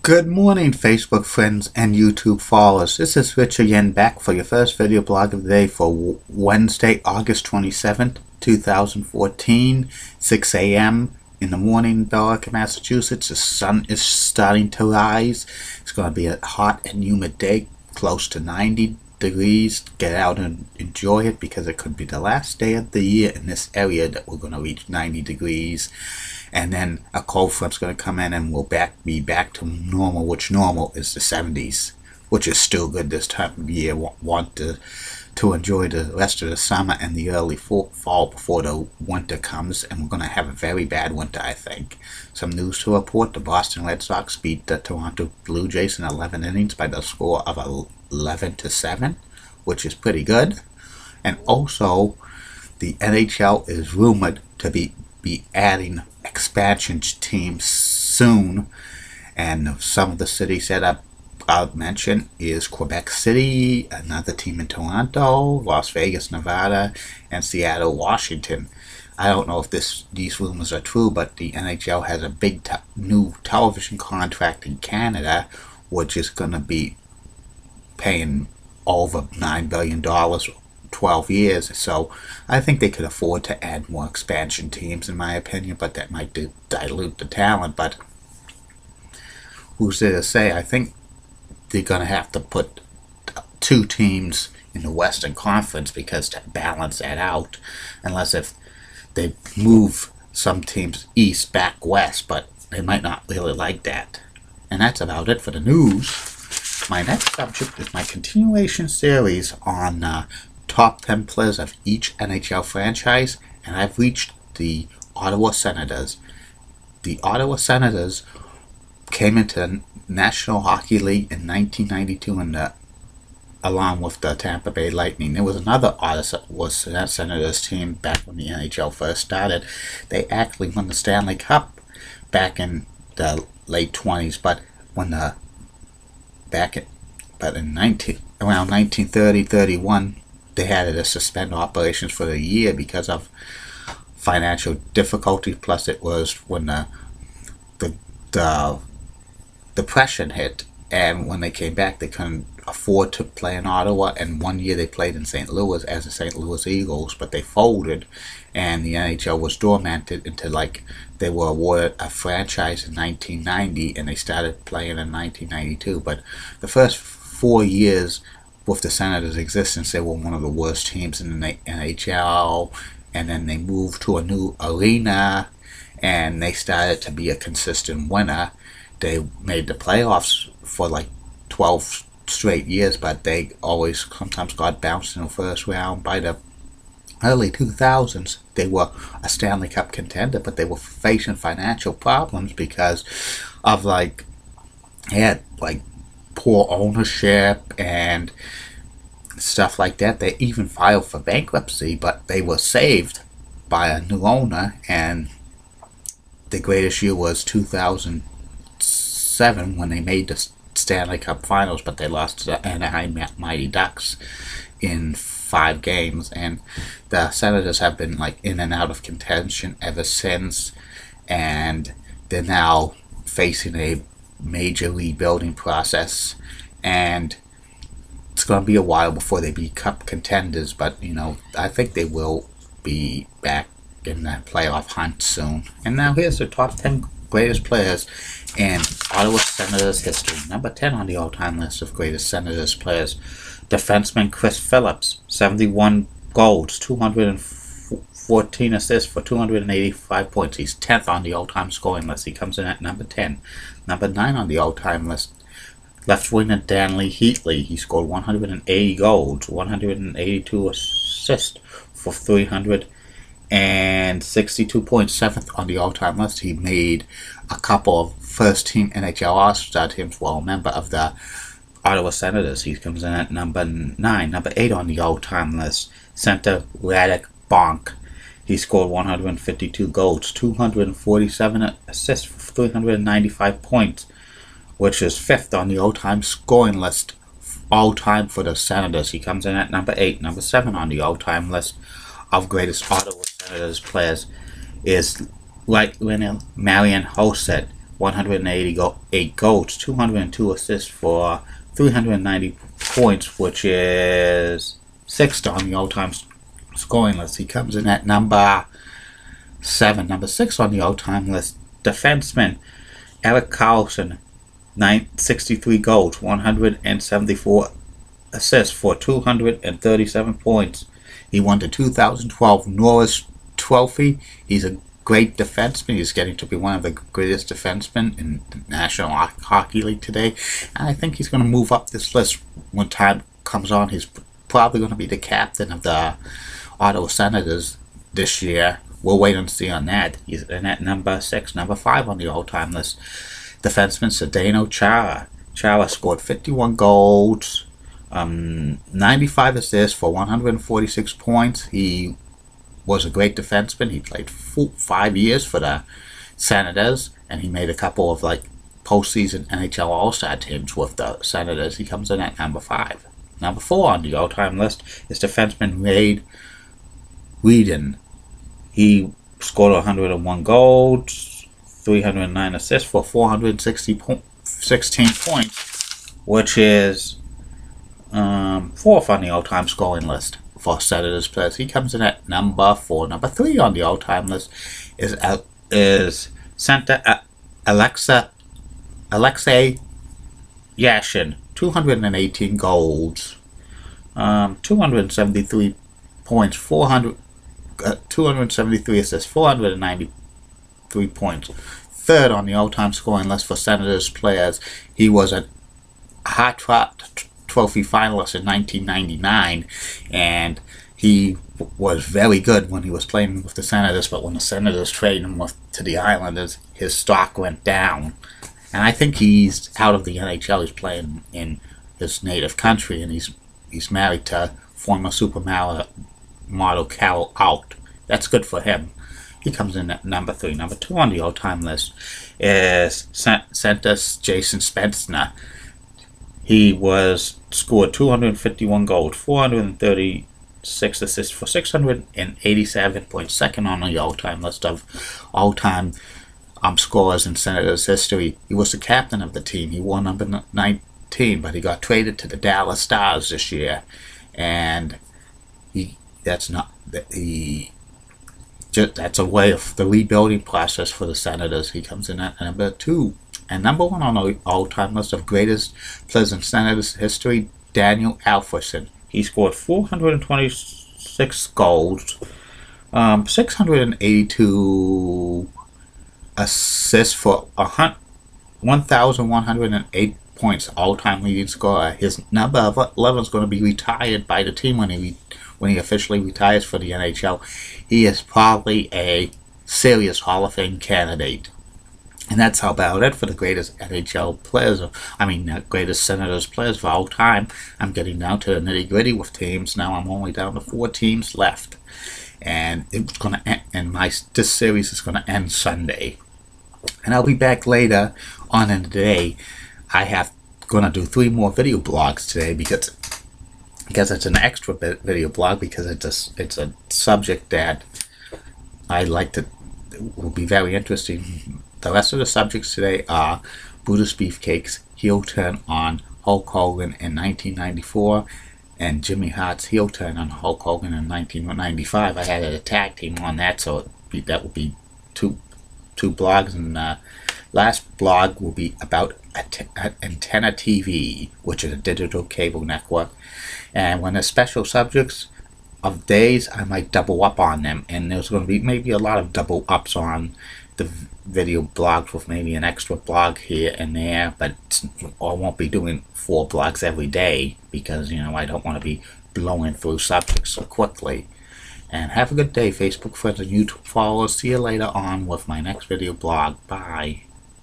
Good morning, Facebook friends and YouTube followers. This is Rich again, back for your first video blog of the day for Wednesday, August 27th, 2014, 6 a.m. in the morning in Belleville, Massachusetts. The sun is starting to rise. It's going to be a hot and humid day, close to 90 degrees. Get out and enjoy it because it could be the last day of the year in this area that we're going to reach 90 degrees. And then a cold front's going to come in and we'll be back to normal, which normal is the 70s, which is still good this time of year. Want to enjoy the rest of the summer and the early fall before the winter comes, and we're going to have a very bad winter, I think. Some news to report: the Boston Red Sox beat the Toronto Blue Jays in 11 innings by the score of 11-7, which is pretty good. And also, the NHL is rumored to be adding expansion teams soon, and some of the cities that I'll mention is Quebec City, another team in Toronto, Las Vegas, Nevada, and Seattle, Washington. I don't know if these rumors are true, but the NHL has a big new television contract in Canada, which is going to be paying over $9 billion 12 years, so I think they could afford to add more expansion teams, in my opinion, but that might dilute the talent. But who's there to say? I think they're going to have to put two teams in the Western Conference because to balance that out, unless if they move some teams east back west, but they might not really like that. And that's about it for the news. My next subject is my continuation series on top 10 players of each NHL franchise, and I've reached the Ottawa Senators. The Ottawa Senators came into the National Hockey League in 1992 along with the Tampa Bay Lightning. There was another Ottawa Senators team back when the NHL first started. They actually won the Stanley Cup back in the late 20s, but around 1930-31, they had to suspend operations for a year because of financial difficulties. Plus, it was when the depression hit, and when they came back, they couldn't afford to play in Ottawa. And one year they played in St. Louis as the St. Louis Eagles, but they folded, and the NHL was dormanted until they were awarded a franchise in 1990, and they started playing in 1992. But the first 4 years with the Senators' existence, they were one of the worst teams in the NHL, and then they moved to a new arena, and they started to be a consistent winner. They made the playoffs for 12 straight years, but they always sometimes got bounced in the first round. By the early 2000s, they were a Stanley Cup contender, but they were facing financial problems because of they had poor ownership and stuff like that. They even filed for bankruptcy, but they were saved by a new owner, and the greatest year was 2007 when they made the Stanley Cup Finals, but they lost to the Anaheim Mighty Ducks in 5 games, and the Senators have been in and out of contention ever since, and they're now facing a major rebuilding process, and it's going to be a while before they be cup contenders, but I think they will be back in the playoff hunt soon. And now here's the top 10 greatest players in Ottawa Senators history. Number 10 on the all-time list of greatest Senators players, defenseman Chris Phillips, 71 goals, 214 assists for 285 points. He's 10th on the all-time scoring list. He comes in at number 10. Number 9 on the all-time list, left winger Danley Heatley. He scored 180 goals, 182 assists for 362 points. 7th on the all-time list. He made a couple of first-team NHL All-Star teams while a member of the Ottawa Senators. He comes in at number 9. Number 8 on the all-time list, center Radek Bonk. He scored 152 goals, 247 assists for 395 points, which is 5th on the all-time scoring list all-time for the Senators. He comes in at number 8. Number 7 on the all-time list of greatest Ottawa Senators players is right winger Marian Hoset 188 goals, 202 assists for 390 points, which is 6th on the all-time scoring list. He comes in at number 7. Number 6 on the all-time list, defenseman Erik Karlsson, 63 goals, 174 assists for 237 points. He won the 2012 Norris Trophy. He's a great defenseman. He's getting to be one of the greatest defensemen in the National Hockey League today. And I think he's going to move up this list when time comes on. He's probably going to be the captain of the Ottawa Senators this year. We'll wait and see on that. He's in at number 6. Number 5 on the all-time list, defenseman Zdeno Chara. Chara scored 51 goals, 95 assists for 146 points. He was a great defenseman. He played 5 years for the Senators, and he made a couple of postseason NHL All-Star teams with the Senators. He comes in at number 5. Number 4 on the all-time list is defenseman Wade Whedon. He scored 101 goals, 309 assists for 416 points, which is 4th on the all-time scoring list for Senators players. He comes in at number 4. Number 3 on the all-time list is center Alexei Yashin. 218 goals, 273 points, 273 assists, 493 points. 3rd on the all-time scoring list for Senators players. He was a Hart Trophy finalist in 1999, and he was very good when he was playing with the Senators, but when the Senators traded him to the Islanders, his stock went down. And I think he's out of the NHL. He's playing in his native country, and he's married to former supermodel Carol Out. That's good for him. He comes in at number 3. Number 2 on the all-time list is center Jason Spezza. He scored 251 goals, 436 assists for 687 points. 2nd on the all-time list of all-time scorers in Senators history. He was the captain of the team. He wore number 19, but he got traded to the Dallas Stars this year, and that's a way of the rebuilding process for the Senators. He comes in at number 2. And number 1 on the all-time list of greatest players in Senators history, Daniel Alfredsson. He scored 426 goals, 682 assists for 1,108 points, all-time leading scorer. His number 11 is going to be retired by the team when he officially retires for the NHL. He is probably a serious Hall of Fame candidate. And that's about it for the greatest NHL players, greatest Senators players of all time. I'm getting down to the nitty-gritty with teams. Now I'm only down to 4 teams left. And it's going to end, and this series is going to end Sunday. And I'll be back later on in the day. I have going to do 3 more video blogs today because it's an extra video blog, because it's a subject that I like to will be very interesting. The rest of the subjects today are Brutus Beefcake's heel turn on Hulk Hogan in 1994 and Jimmy Hart's heel turn on Hulk Hogan in 1995. I had a tag team on that, so that will be two blogs, and last blog will be about Antenna TV, which is a digital cable network. And when there's special subjects of days, I might double up on them, and there's going to be maybe a lot of double ups on the video blogs with maybe an extra blog here and there, but I won't be doing 4 blogs every day because I don't want to be blowing through subjects so quickly. And have a good day, Facebook friends and YouTube followers. See you later on with my next video blog. Bye.